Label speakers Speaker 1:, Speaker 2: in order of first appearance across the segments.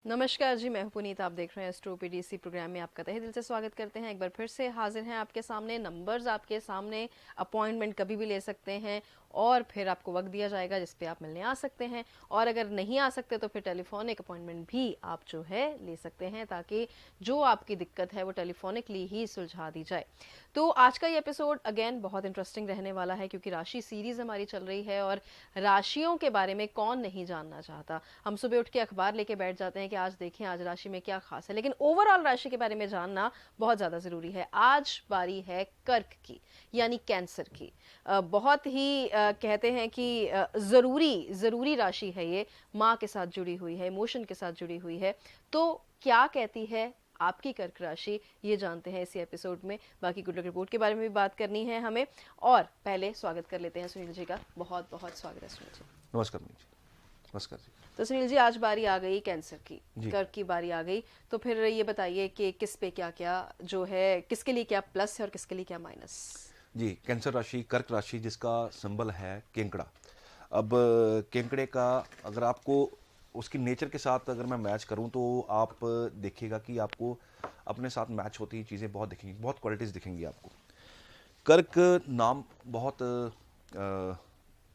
Speaker 1: नमस्कार जी, मैं हूं पुनीत। आप देख रहे हैं एस्ट्रो पीडीसी प्रोग्राम में आपका तहे दिल से स्वागत करते हैं। एक बार फिर से हाजिर हैं आपके सामने। नंबर्स आपके सामने, अपॉइंटमेंट कभी भी ले सकते हैं और फिर आपको वक्त दिया जाएगा जिस पे आप मिलने आ सकते हैं। और अगर नहीं आ सकते तो फिर टेलीफोनिक अपॉइंटमेंट भी आप जो है ले सकते हैं, ताकि जो आपकी दिक्कत है वो टेलीफोनिकली ही सुलझा दी जाए। तो आज का ये एपिसोड अगेन बहुत इंटरेस्टिंग रहने वाला है, क्योंकि राशि सीरीज हमारी चल रही है और राशियों के बारे में कौन नहीं जानना चाहता। हम सुबह उठ के अखबार लेके बैठ जाते हैं कि आज देखें आज राशि में क्या खास है, लेकिन ओवरऑल राशि के बारे में जानना बहुत ज्यादा जरूरी है। आज बारी है कर्क की, यानी कैंसर की। बहुत ही कहते हैं कि जरूरी जरूरी राशि है ये। माँ के साथ जुड़ी हुई है, इमोशन के साथ जुड़ी हुई है। तो क्या कहती है आपकी कर्क राशि, ये जानते हैं इसी एपिसोड में। बाकी गुड लक रिपोर्ट के बारे में भी बात करनी है हमें। और पहले स्वागत कर लेते हैं सुनील जी का। बहुत बहुत स्वागत है सुनील जी।
Speaker 2: नमस्कार मीत जी। नमस्कार जी।
Speaker 1: तो सुनील जी, आज बारी आ गई कैंसर की,
Speaker 2: जी
Speaker 1: कर्क की बारी आ गई। तो फिर ये बताइए कि किस पे क्या क्या जो है, किसके लिए क्या प्लस है और किसके लिए क्या माइनस।
Speaker 2: जी, कैंसर राशि, कर्क राशि, जिसका सिंबल है केंकड़ा। अब केंकड़े का अगर आपको उसकी नेचर के साथ अगर मैं मैच करूं तो आप देखिएगा कि आपको अपने साथ मैच होती चीज़ें बहुत दिखेंगी, बहुत क्वालिटीज़ दिखेंगी आपको। कर्क नाम बहुत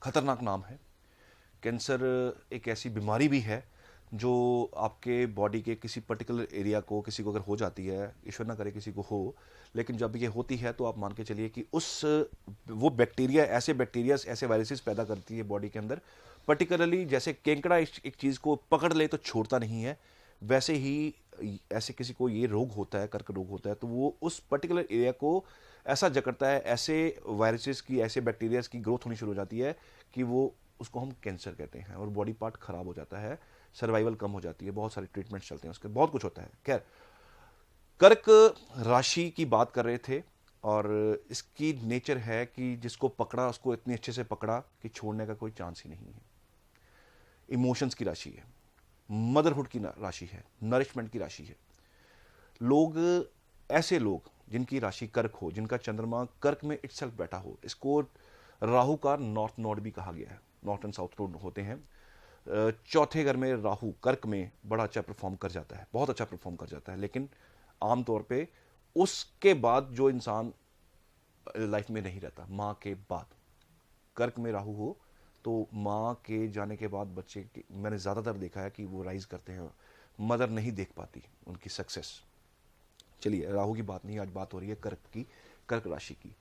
Speaker 2: खतरनाक नाम है। कैंसर एक ऐसी बीमारी भी है जो आपके बॉडी के किसी पर्टिकुलर एरिया को, किसी को अगर हो जाती है, ईश्वर ना करे किसी को हो, लेकिन जब ये होती है तो आप मान के चलिए कि वो बैक्टीरिया, ऐसे बैक्टीरिया, ऐसे वायरसेस पैदा करती है बॉडी के अंदर। पर्टिकुलरली जैसे केंकड़ा एक चीज़ को पकड़ ले तो छोड़ता नहीं है, वैसे ही ऐसे किसी को ये रोग होता है, कर्क रोग होता है, तो वो उस पर्टिकुलर एरिया को ऐसा जकड़ता है, ऐसे वायरसेस की, ऐसे बैक्टीरियाज की ग्रोथ होनी शुरू हो जाती है कि वो उसको हम कैंसर कहते हैं और बॉडी पार्ट खराब हो जाता है, सर्वाइवल कम हो जाती है, बहुत सारे ट्रीटमेंट्स चलते हैं उसके, बहुत कुछ होता है। खैर, कर्क राशि की बात कर रहे थे और इसकी नेचर है कि जिसको पकड़ा उसको इतने अच्छे से पकड़ा कि छोड़ने का कोई चांस ही नहीं है। इमोशंस की राशि है, मदरहुड की राशि है, नरिशमेंट की राशि है। लोग, ऐसे लोग जिनकी राशि कर्क हो, जिनका चंद्रमा कर्क में इटसेल्फ बैठा हो, इसको राहु का नॉर्थ नोड भी कहा गया है। नॉर्थ एंड साउथ नोड होते हैं। चौथे घर में राहु कर्क में बड़ा अच्छा परफॉर्म कर जाता है, बहुत अच्छा परफॉर्म कर जाता है, लेकिन आमतौर पे उसके बाद जो इंसान लाइफ में नहीं रहता, माँ के बाद कर्क में राहु हो तो माँ के जाने के बाद बच्चे की, मैंने ज़्यादातर देखा है कि वो राइज करते हैं, मदर नहीं देख पाती उनकी सक्सेस। चलिए, राहु की बात नहीं, आज बात हो रही है कर्क की, कर्क राशि की।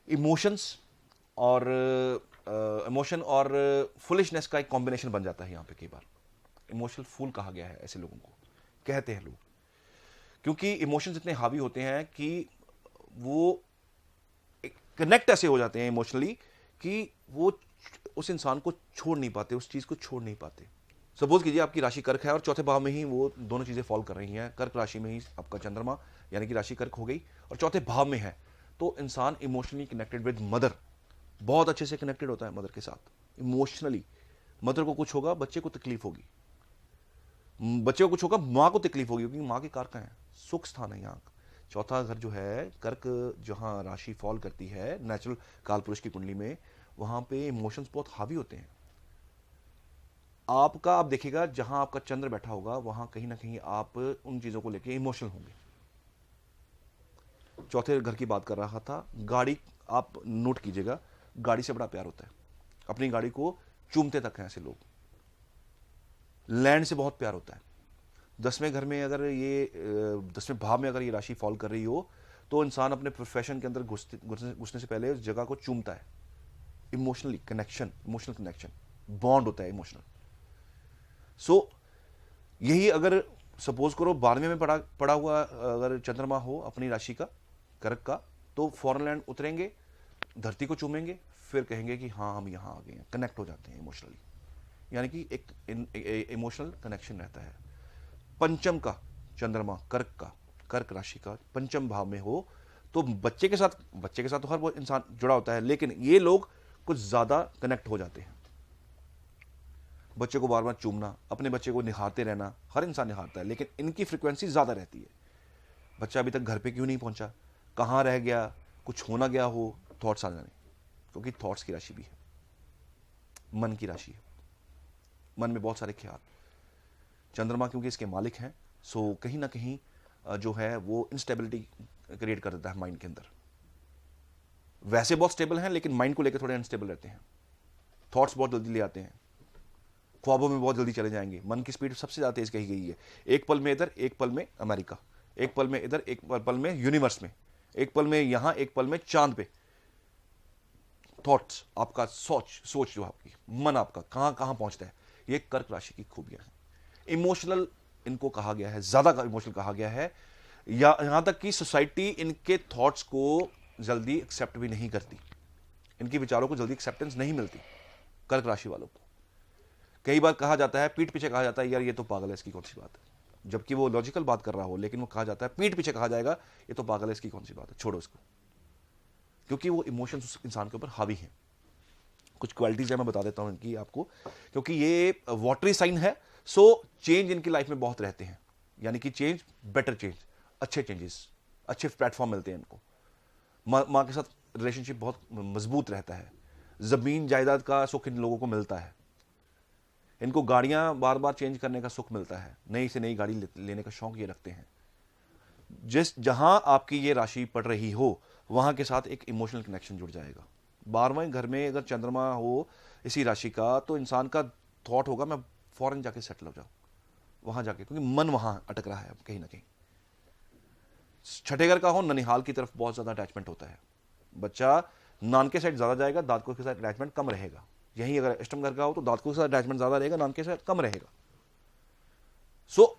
Speaker 2: इमोशंस और इमोशन और फुलिशनेस का एक कॉम्बिनेशन बन जाता है यहाँ पे। कई बार इमोशनल फूल कहा गया है ऐसे लोगों को, कहते हैं लोग, क्योंकि इमोशंस इतने हावी होते हैं कि वो कनेक्ट ऐसे हो जाते हैं इमोशनली कि वो उस इंसान को छोड़ नहीं पाते, उस चीज़ को छोड़ नहीं पाते। सपोज कीजिए आपकी राशि कर्क है और चौथे भाव में ही वो दोनों चीज़ें फॉल कर रही हैं। कर्क राशि में ही आपका चंद्रमा यानी कि राशि कर्क हो गई और चौथे भाव में है, तो इंसान इमोशनली कनेक्टेड विद मदर, बहुत अच्छे से कनेक्टेड होता है मदर के साथ इमोशनली। मदर को कुछ होगा, बच्चे को तकलीफ होगी, बच्चे को कुछ होगा, माँ को तकलीफ होगी, क्योंकि माँ के कारक हैं, सुख स्थान है यहाँ। चौथा घर जो है कर्क, जहाँ राशि फॉल करती है नेचुरल काल पुरुष की कुंडली में, वहाँ पे इमोशंस बहुत हावी होते हैं। आपका, आप देखिएगा जहां आपका चंद्र बैठा होगा वहां कहीं ना कहीं आप उन चीजों को लेके इमोशनल होंगे। चौथे घर की बात कर रहा था, गाड़ी, आप नोट कीजिएगा, गाड़ी से बड़ा प्यार होता है, अपनी गाड़ी को चूमते तक हैं ऐसे लोग। लैंड से बहुत प्यार होता है। 10वें घर में अगर ये 10वें भाव में अगर ये राशि फॉल कर रही हो तो इंसान अपने प्रोफेशन के अंदर घुसने से पहले उस जगह को चूमता है। Emotionally connection, emotional connection, bond होता है इमोशनल। सो यही अगर सपोज करो 12वें में पड़ा हुआ अगर चंद्रमा हो अपनी राशि का, कर्क का, तो फॉरेन लैंड उतरेंगे, धरती को चूमेंगे, फिर कहेंगे कि हाँ हम यहाँ आ गए हैं, कनेक्ट हो जाते हैं इमोशनली, यानी कि एक इमोशनल कनेक्शन रहता है। पंचम का चंद्रमा कर्क का, कर्क राशि का पंचम भाव में हो तो बच्चे के साथ तो हर वो इंसान जुड़ा होता है, लेकिन ये लोग कुछ ज्यादा कनेक्ट हो जाते हैं। बच्चे को बार बार चूमना, अपने बच्चे को निहारते रहना, हर इंसान निहारता है, लेकिन इनकी फ्रीक्वेंसी ज़्यादा रहती है। बच्चा अभी तक घर पे क्यों नहीं पहुंचा, कहाँ रह गया, कुछ होना गया हो, थॉट्स आ जाने, क्योंकि थॉट्स की राशि भी है, मन की राशि है, मन में बहुत सारे ख्याल। चंद्रमा क्योंकि इसके मालिक हैं, सो कहीं ना कहीं जो है वो इंस्टेबिलिटी क्रिएट कर देता है माइंड के अंदर। वैसे बहुत स्टेबल हैं लेकिन माइंड को लेकर थोड़े अनस्टेबल रहते हैं, थॉट्स बहुत जल्दी ले आते हैं, ख्वाबों में बहुत जल्दी चले जाएंगे। मन की स्पीड सबसे ज़्यादा तेज कही गई है, एक पल में इधर, एक पल में अमेरिका, एक पल में इधर, एक पल में यूनिवर्स में, एक पल में यहां, एक पल में चांद पे। थॉट्स, आपका सोच जो आपकी मन आपका कहां कहां पहुंचता है, ये कर्क राशि की खूबियां हैं। इमोशनल इनको कहा गया है, ज्यादा इमोशनल कहा गया है, या यहां तक कि सोसाइटी इनके थॉट्स को जल्दी एक्सेप्ट भी नहीं करती, इनके विचारों को जल्दी एक्सेप्टेंस नहीं मिलती कर्क राशि वालों को। कई बार कहा जाता है, पीठ पीछे कहा जाता है, यार ये तो पागल है, इसकी कौन सी बात है, जबकि वो लॉजिकल बात कर रहा हो, लेकिन वो कहा जाता है, पीठ पीछे कहा जाएगा ये तो पागल है, इसकी कौन सी बात है, छोड़ो इसको, क्योंकि वो इमोशंस उस इंसान के ऊपर हावी हैं। कुछ क्वालिटीज है, मैं बता देता हूं इनकी आपको, क्योंकि ये वाटरी साइन है, सो चेंज इनकी लाइफ में बहुत रहते हैं, यानी कि चेंज, बेटर चेंज, अच्छे चेंजेस, अच्छे प्लेटफॉर्म मिलते हैं इनको। माँ के साथ रिलेशनशिप बहुत मजबूत रहता है, जमीन जायदाद का सुख इन लोगों को मिलता है, इनको गाड़ियां बार बार चेंज करने का सुख मिलता है, नई से नई गाड़ी लेने का शौक ये रखते हैं। जहां आपकी ये राशि पड़ रही हो वहां के साथ एक इमोशनल कनेक्शन जुड़ जाएगा। 12वें घर में अगर चंद्रमा हो इसी राशि का, तो इंसान का थॉट होगा मैं फॉरेन जाके सेटल हो जाऊं, वहां जाके, क्योंकि मन वहां अटक रहा है कहीं ना कहीं। छठे घर का हो, ननिहाल की तरफ बहुत ज्यादा अटैचमेंट होता है, बच्चा नानके साइड ज्यादा जाएगा, दादकों के साथ अटैचमेंट कम रहेगा। यही अगर अष्टम घर का हो तो दादकों के साथ अटैचमेंट ज्यादा रहेगा, नानके साथ कम रहेगा। सो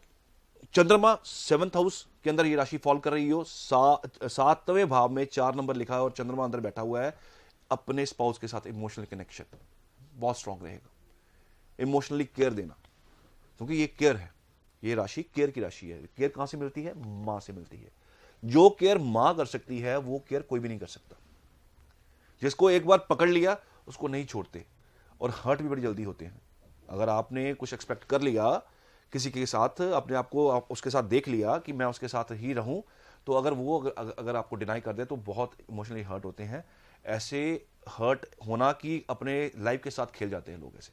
Speaker 2: चंद्रमा 7th हाउस के अंदर ये राशि फॉल कर रही हो, 7वें भाव में 4 नंबर लिखा है और चंद्रमा अंदर बैठा हुआ है, अपने स्पाउस के साथ इमोशनल कनेक्शन बहुत स्ट्रांग रहेगा। इमोशनली केयर देना, क्योंकि ये केयर है, ये राशि केयर की राशि है। केयर कहां से मिलती है? मां से मिलती है। जो केयर मां कर सकती है वो केयर कोई भी नहीं कर सकता। जिसको एक बार पकड़ लिया उसको नहीं छोड़ते, और हर्ट भी बड़ी जल्दी होते हैं। अगर आपने कुछ एक्सपेक्ट कर लिया किसी के साथ, अपने आप को आप उसके साथ देख लिया कि मैं उसके साथ ही रहूं, तो अगर वो अगर आपको डिनाई कर दे तो बहुत इमोशनली हर्ट होते हैं। ऐसे हर्ट होना कि अपने लाइफ के साथ खेल जाते हैं लोग ऐसे।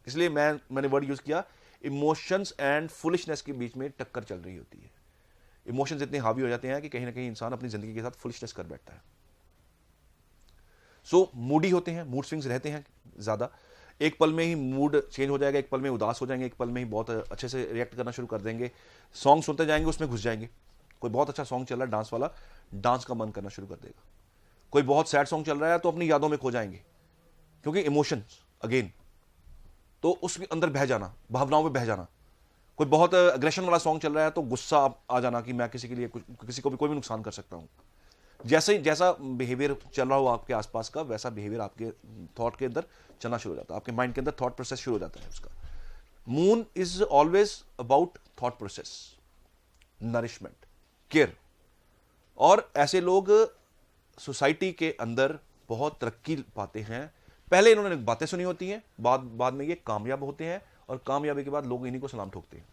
Speaker 2: इसलिए मैंने वर्ड यूज किया, इमोशंस एंड फुलिशनेस के बीच में टक्कर चल रही होती है। इमोशंस इतने हावी हो जाते हैं कि कहीं ना कहीं इंसान अपनी जिंदगी के साथ फुलिशनेस कर बैठता है। सो मूडी होते हैं, मूड स्विंग्स रहते हैं ज्यादा। एक पल में ही मूड चेंज हो जाएगा, एक पल में उदास हो जाएंगे, एक पल में ही बहुत अच्छे से रिएक्ट करना शुरू कर देंगे। सॉन्ग सुनते जाएंगे, उसमें घुस जाएंगे। कोई बहुत अच्छा सॉन्ग चल रहा है डांस वाला, डांस का मन करना शुरू कर देगा। कोई बहुत सैड सॉन्ग चल रहा है तो अपनी यादों में खो जाएंगे, क्योंकि इमोशंस अगेन, तो उसके अंदर बह जाना, भावनाओं में बह जाना। कोई बहुत अग्रेशन वाला सॉन्ग चल रहा है तो गुस्सा आ जाना कि मैं किसी के लिए किसी को भी कोई भी नुकसान कर सकता हूं। जैसा बिहेवियर चल रहा हो आपके आसपास का, वैसा बिहेवियर आपके थॉट के अंदर चलना शुरू हो जाता है, आपके माइंड के अंदर थॉट प्रोसेस शुरू हो जाता है उसका। Moon is always about thought process, nourishment, care. और ऐसे लोग सोसाइटी के अंदर बहुत तरक्की पाते हैं। पहले इन्होंने बातें सुनी होती हैं, बाद में ये कामयाब होते हैं, और कामयाबी के बाद लोग इन्हीं को सलाम ठोकते हैं,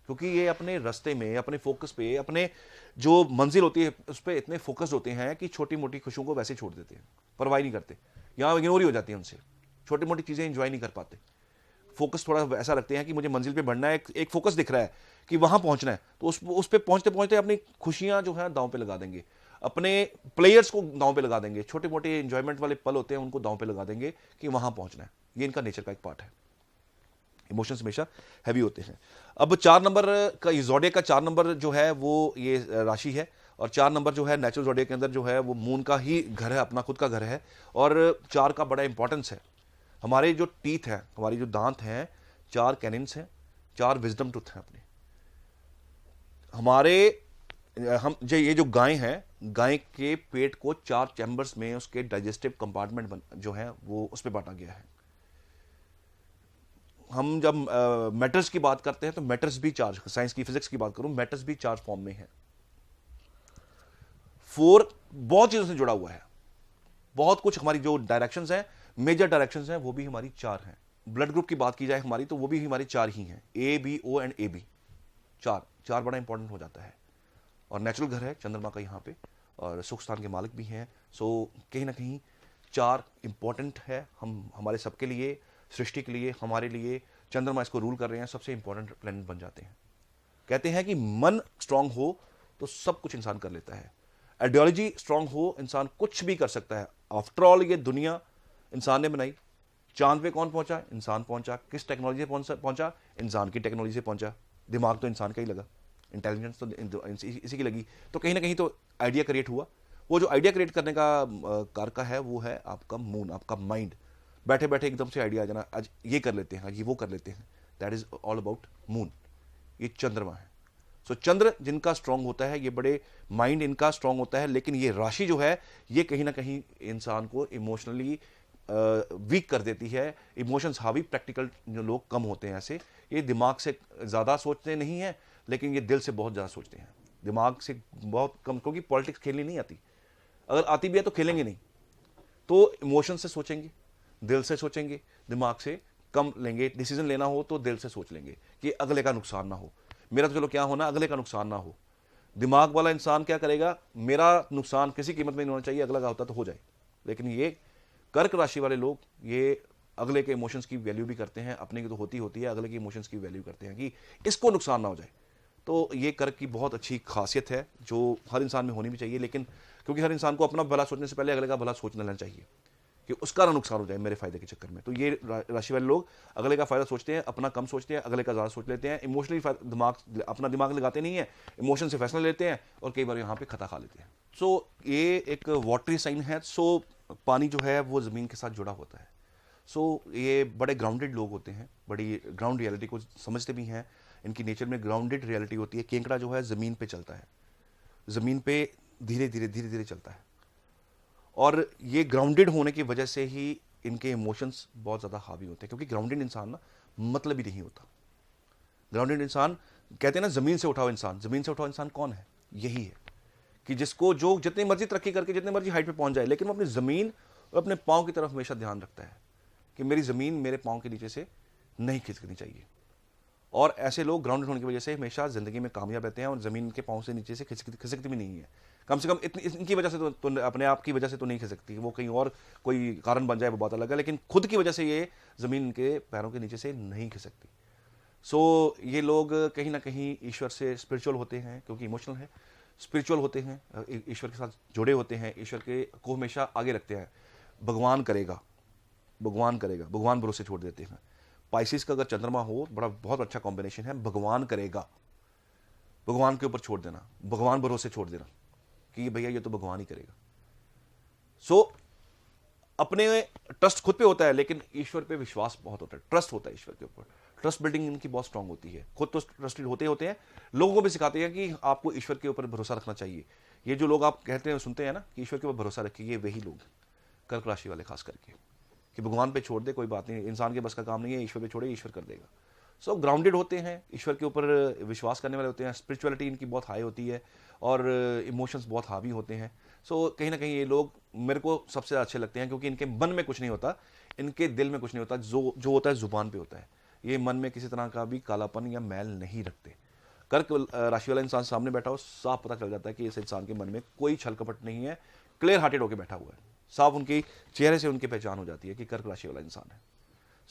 Speaker 2: क्योंकि ये अपने रास्ते में, अपने फोकस पे, अपने जो मंजिल होती है उस पर इतने फोकस्ड होते हैं कि छोटी मोटी खुशियों को वैसे छोड़ देते हैं, परवाह नहीं करते, यहाँ इग्नोर ही हो जाती है उनसे। छोटी मोटी चीजें एंजॉय नहीं कर पाते। फोकस थोड़ा ऐसा रखते हैं कि मुझे मंजिल पे बढ़ना है, एक फोकस दिख रहा है कि वहां पहुंचना है, तो उस पे पहुंचते पहुंचते अपनी खुशियां जो है दांव पे लगा देंगे, अपने प्लेयर्स को दांव पे लगा देंगे, छोटे मोटे एंजॉयमेंट वाले पल होते हैं उनको दांव पे लगा देंगे कि वहां पहुंचना है। ये इनका नेचर का एक पार्ट है। इमोशंस हमेशा हैवी होते हैं। अब 4 नंबर का ज़ोडिएक का 4 नंबर जो है वो ये राशि है, और 4 नंबर जो है नेचुरल ज़ोडिएक के अंदर जो है वो मून का ही घर है, अपना खुद का घर है। और 4 का बड़ा इंपॉर्टेंस है। हमारे जो टीथ हैं, हमारी जो दांत हैं, 4 कैनिन्स हैं, 4 विजडम टूथ हैं अपने हमारे। हम ये जो गाय है, गाय के पेट को 4 चैम्बर्स में उसके डाइजेस्टिव कंपार्टमेंट जो है वो उस पर बांटा गया है। हम जब मैटर्स की बात करते हैं तो मैटर्स भी 4, साइंस की, फिजिक्स की बात करूं, मैटर्स भी 4 फॉर्म में है। 4 बहुत चीजों से जुड़ा हुआ है। बहुत कुछ हमारी जो डायरेक्शंस हैं, मेजर डायरेक्शंस हैं, वो भी हमारी 4 हैं। ब्लड ग्रुप की बात की जाए हमारी, तो वो भी हमारी 4 ही हैं, A B O and A B. 4 बड़ा इंपॉर्टेंट हो जाता है। और नेचुरल घर है चंद्रमा का यहाँ पे, और सुख स्थान के मालिक भी हैं। सो कहीं ना कहीं 4 इंपॉर्टेंट है हम हमारे सबके लिए, सृष्टि के लिए, हमारे लिए। चंद्रमा इसको रूल कर रहे हैं, सबसे इंपॉर्टेंट प्लैनेट बन जाते हैं। कहते हैं कि मन स्ट्रांग हो तो सब कुछ इंसान कर लेता है, आइडियोलॉजी स्ट्रांग हो इंसान कुछ भी कर सकता है। आफ्टर ऑल ये दुनिया इंसान ने बनाई, चांद पे कौन पहुंचा? इंसान पहुंचा। किस टेक्नोलॉजी से पहुंचा? इंसान की टेक्नोलॉजी से पहुंचा। दिमाग तो इंसान का ही लगा, इंटेलिजेंस तो इसी की लगी, तो कहीं ना कहीं तो आइडिया क्रिएट हुआ। वो जो आइडिया क्रिएट करने का कारका है वो है आपका मून, आपका माइंड। बैठे बैठे एकदम से आइडिया आ जाना, आज ये कर लेते हैं, आज ये वो कर लेते हैं, that is all about moon. ये चंद्रमा है। सो चंद्र जिनका स्ट्रांग होता है, ये बड़े माइंड इनका स्ट्रांग होता है, लेकिन ये राशि जो है ये कहीं ना कहीं इंसान को इमोशनली वीक कर देती है। इमोशंस हावी, प्रैक्टिकल जो लोग कम होते हैं ऐसे, ये दिमाग से ज़्यादा सोचते नहीं हैं, लेकिन ये दिल से बहुत ज़्यादा सोचते हैं, दिमाग से बहुत कम, क्योंकि पॉलिटिक्स खेलनी नहीं आती, अगर आती भी है तो खेलेंगे नहीं। तो इमोशन से सोचेंगे, दिल से सोचेंगे, दिमाग से कम लेंगे। डिसीजन लेना हो तो दिल से सोच लेंगे कि अगले का नुकसान ना हो, मेरा तो चलो क्या होना, अगले का नुकसान ना हो। दिमाग वाला इंसान क्या करेगा, मेरा नुकसान किसी कीमत में नहीं होना चाहिए, अगला का होता तो हो जाए। लेकिन ये कर्क राशि वाले लोग ये अगले के इमोशंस की वैल्यू भी करते हैं, अपने की तो होती है, अगले के इमोशंस की वैल्यू करते हैं कि इसको नुकसान ना हो जाए। तो ये कर्क की बहुत अच्छी खासियत है जो हर इंसान में होनी भी चाहिए, लेकिन क्योंकि हर इंसान को अपना भला सोचने से पहले अगले का भला सोच लेना चाहिए कि उसका ना नुकसान हो जाए मेरे फायदे के चक्कर में। तो ये राशि वाले लोग अगले का फायदा सोचते हैं, अपना कम सोचते हैं, अगले का ज़्यादा सोच लेते हैं, इमोशनली अपना दिमाग लगाते नहीं है, इमोशन से फैसला लेते हैं और कई बार यहाँ पे खता खा लेते हैं। सो ये एक वाटरी साइन है। सो पानी जो है वो ज़मीन के साथ जुड़ा होता है। सो ये बड़े ग्राउंडेड लोग होते हैं, बड़ी ग्राउंड रियलिटी को समझते भी हैं, इनकी नेचर में ग्राउंडेड रियलिटी होती है। केंकड़ा जो है ज़मीन पे चलता है, ज़मीन पे धीरे धीरे चलता है, और ये ग्राउंडेड होने की वजह से ही इनके इमोशंस बहुत ज़्यादा हावी होते हैं, क्योंकि ग्राउंडेड इंसान ना मतलब ही नहीं होता। ग्राउंडेड इंसान, कहते हैं ना ज़मीन से उठाओ इंसान, ज़मीन से उठाओ इंसान कौन है? यही है कि जिसको जो जितनी मर्जी तरक्की करके जितनी मर्जी हाइट पे पहुंच जाए, लेकिन वो अपनी ज़मीन और अपने पाँव की तरफ हमेशा ध्यान रखता है कि मेरी ज़मीन मेरे पाँव के नीचे से नहीं खिसकनी चाहिए। और ऐसे लोग ग्राउंडेड होने की वजह से हमेशा ज़िंदगी में कामयाब रहते हैं, और ज़मीन के पाँव से नीचे से खिसकती भी नहीं है। कम से कम इनकी वजह से तो अपने आप की वजह से तो नहीं खिसकती, वो कहीं और कोई कारण बन जाए वो बात अलग है, लेकिन खुद की वजह से ये ज़मीन के पैरों के नीचे से नहीं खिसकती। सो ये लोग कहीं ना कहीं ईश्वर से स्पिरिचुअल होते हैं, क्योंकि इमोशनल है, स्पिरिचुअल होते हैं, ईश्वर के साथ जुड़े होते हैं, ईश्वर के को हमेशा आगे रखते हैं। भगवान करेगा, भगवान करेगा, भगवान भरोसे छोड़ देते हैं। पाइसिस का अगर चंद्रमा हो, बहुत अच्छा कॉम्बिनेशन है, भगवान करेगा, भगवान के ऊपर छोड़ देना, भगवान भरोसे छोड़ देना कि भैया ये तो भगवान ही करेगा। सो अपने ट्रस्ट खुद पे होता है, लेकिन ईश्वर पे विश्वास बहुत होता है, ट्रस्ट होता है ईश्वर के ऊपर। ट्रस्ट बिल्डिंग इनकी बहुत स्ट्रांग होती है, खुद तो ट्रस्टेड होते हैं, लोगों को भी सिखाते हैं कि आपको ईश्वर के ऊपर भरोसा रखना चाहिए। ये जो लोग आप कहते हैं सुनते हैं ना कि ईश्वर के ऊपर भरोसा रखिए, ये वही लोग कर्क राशि वाले खास करके, कि भगवान पे छोड़ दे, कोई बात नहीं, इंसान के बस का काम नहीं है, ईश्वर पे छोड़े, ईश्वर कर देगा। सो ग्राउंडेड होते हैं, ईश्वर के ऊपर विश्वास करने वाले होते हैं, स्पिरिचुअलिटी इनकी बहुत हाई होती है, और इमोशंस बहुत हावी होते हैं। सो कहीं ना कहीं ये लोग मेरे को सबसे अच्छे लगते हैं, क्योंकि इनके मन में कुछ नहीं होता, इनके दिल में कुछ नहीं होता, जो होता है जुबान पे होता है। ये मन में किसी तरह का भी कालापन या मैल नहीं रखते। कर्क राशि वाला इंसान सामने बैठा हो, साफ पता चल जाता है कि इस इंसान के मन में कोई छल कपट नहीं है, क्लियर हार्टेड होकर बैठा हुआ है, साफ उनकी चेहरे से उनकी पहचान हो जाती है कि कर्क राशि वाला इंसान है।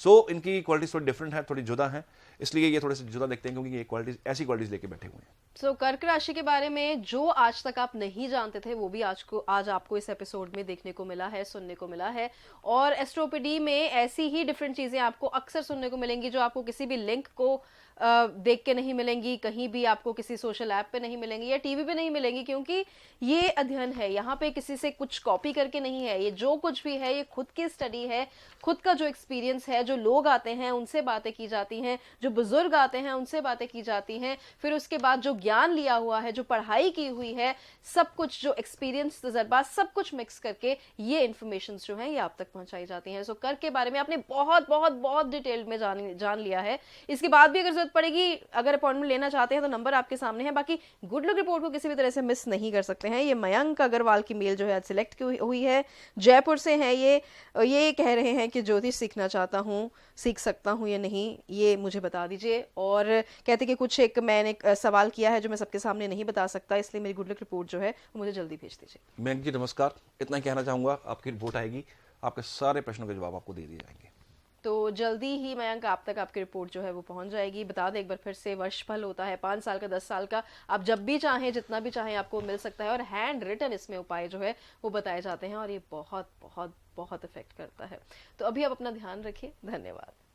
Speaker 2: सो इनकी क्वालिटीज थोड़ी डिफरेंट है, थोड़ी जुदा है, इसलिए ये थोड़े से जुदा देखते हैं, क्योंकि ये क्वालिटीज ऐसी क्वालिटीज लेके बैठे हुए हैं।
Speaker 1: सो कर्क राशि के बारे में जो आज तक आप नहीं जानते थे, वो भी आज आपको इस एपिसोड में देखने को मिला है, सुनने को मिला है। और एस्ट्रोपीडी में ऐसी ही डिफरेंट चीजें आपको अक्सर सुनने को मिलेंगी, जो आपको किसी भी लिंक को देख के नहीं मिलेंगी, कहीं भी आपको किसी सोशल ऐप पे नहीं मिलेंगी या टीवी पे नहीं मिलेंगी, क्योंकि ये अध्ययन है, यहाँ पे किसी से कुछ कॉपी करके नहीं है। ये जो कुछ भी है, ये खुद की स्टडी है, खुद का जो एक्सपीरियंस है, जो लोग आते हैं उनसे बातें की जाती हैं, जो बुजुर्ग आते हैं उनसे बातें की जाती हैं, फिर उसके बाद जो ज्ञान लिया हुआ है, जो पढ़ाई की हुई है, सब कुछ, जो एक्सपीरियंस, तजर्बा, सब कुछ मिक्स करके ये इन्फॉर्मेशन जो है ये आप तक पहुंचाई जाती हैं। सो कर्क के बारे में आपने बहुत बहुत बहुत डिटेल में जान लिया है। इसके बाद भी अगर जरूरत पड़ेगी, अगर अपॉइंटमेंट लेना चाहते हैं तो नंबर आपके सामने है। बाकी गुड लक रिपोर्ट को किसी भी तरह से मिस नहीं कर सकते हैं। ये मयंक अग्रवाल की मेल जो है आज सिलेक्ट हुई है, जयपुर से है ये कह रहे हैं कि ज्योतिष सीखना चाहता हूँ, सीख सकता हूँ या नहीं, ये मुझे बता दीजिए। और कहते कि कुछ एक मैंने सवाल किया है जो मैं सबके सामने नहीं बता सकता, इसलिए मेरी गुड लक रिपोर्ट जो है वो मुझे जल्दी भेज दीजिए।
Speaker 2: मयंक जी नमस्कार, इतना ही कहना चाहूँगा, आपकी रिपोर्ट आएगी, आपके सारे प्रश्नों के जवाब आपको दे दिए जाएंगे।
Speaker 1: तो जल्दी ही मयंक आप तक आपकी रिपोर्ट जो है वो पहुंच जाएगी। बता दें एक बार फिर से, वर्षफल होता है 5 साल का, 10 साल का, आप जब भी चाहें जितना भी चाहें आपको मिल सकता है, और हैंड रिटन इसमें उपाय जो है वो बताए जाते हैं, और ये बहुत बहुत बहुत इफेक्ट करता है। तो अभी आप अपना ध्यान रखिए। धन्यवाद।